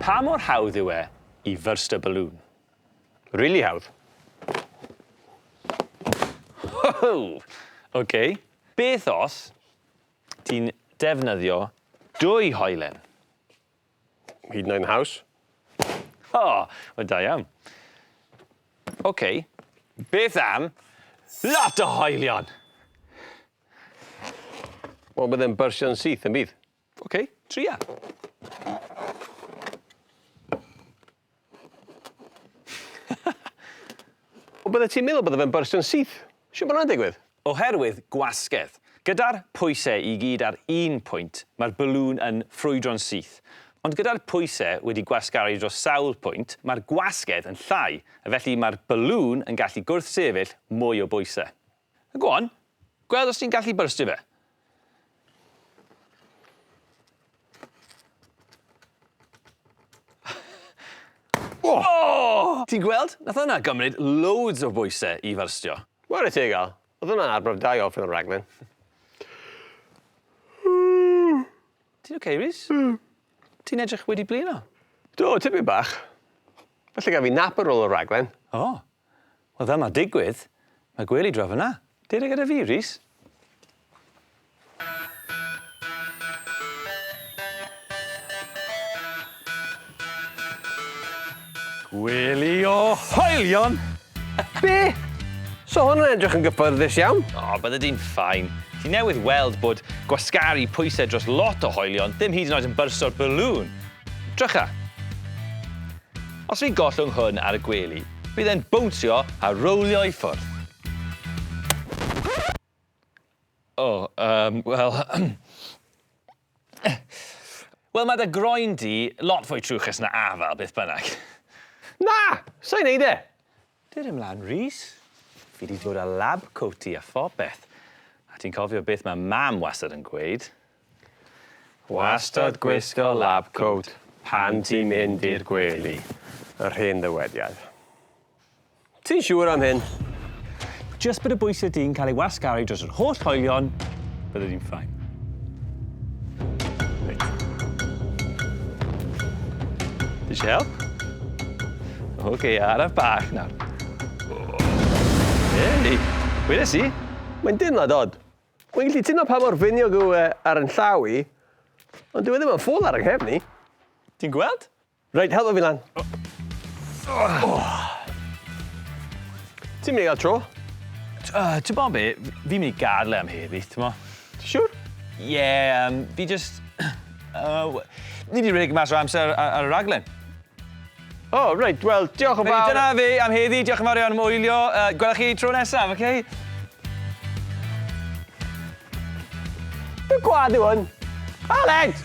Pa mor hawdd yw e I fyrst y balŵn? Really hawdd. OK. Beth os ti'n defnyddio 2 hoelen? Hyd yn oed yn haws. O, wel da iawn. OK. Beth am lot o hoelion? Wel, byddai'n byrsio'n syth yn bydd. OK, tria. Wel, byddai ti'n meddwl bydde fe'n byrsio'n syth. Siw bod hwnna'n digwydd? Oherwydd gwasgedd. Gyda'r pwysau I gyd ar un pwynt, mae'r balŵn yn ffrwydro'n syth. Ond gyda'r pwysau wedi gwasgaru dros sawl pwynt, mae'r gwasgedd yn llai, a felly mae'r balŵn yn gallu gwrthsefyll mwy o bwysau. Go on, gweld os ti'n gallu byrstio fe. Oh! Ti'n gweld? Nath hwnna gymryd loads o bwysau I fyrstio. Wara ti gael. Oedd hwnna'n arbrof da I off yn y raglen. Ti'n OK, Rhys? Ti'n edrych wedi blino? Do, tipyn bach. Felly gaf fi nap ar ôl y raglen. O, wel fel mae digwydd, mae gwely draf yna. Dere gyda fi, Rhys. Gwely o hoelion! Be? So hwnna'n edrych yn gyffyrddus iawn. O, bydde di'n ffain. Ti newydd weld bod gwasgaru pwysau dros lot o hoelion ddim hyd yn oed yn byrsto'r balŵn. Drycha. Os fi'n gollwng hwn ar y gwely, bydd e'n bownsio a rowlio I ffwrdd. O, wel... Wel, mae dy groen di lot fwy trwchus na afal, beth bynnag. Na! Sa'n neud e? Dyr ymlaen, Rhys. Fi wedi dod â lab coat I a phopeth. A ti'n cofio beth mae mam wastad yn gweud? Wastad gwisgo lab coat pan ti'n mynd i'r gwely. Yr hen ddywediad. Ti'n siŵr am hyn? Just bod y bwysau di'n cael ei wasgaru dros yr holl hoelion, bydde di'n ffain. Did you help? OK, araf bach nawr. Hei, wedes I? Mae'n dynlad od. Mae'n gallu tuno pa mor finiog yw ar yn llaw I, ond dyw e ddim yn ffôl ar yng nghefni. Ti'n gweld? Reit, helpo fi lan. Ti'n mynd I gael tro? Ti'n bod be, fi'n mynd I gadle am heddi, ti'n mo? Ti'n siŵr? Ie, fi just... Ni wedi redig mas o amser ar y raglen. O, reit, wel, diolch yn fawr. Dyna fi am heddi, diolch yn fawr iawn am wylio. Gwelwch chi tro nesaf, OK? Dwi'n gwad yw hwn. Aled!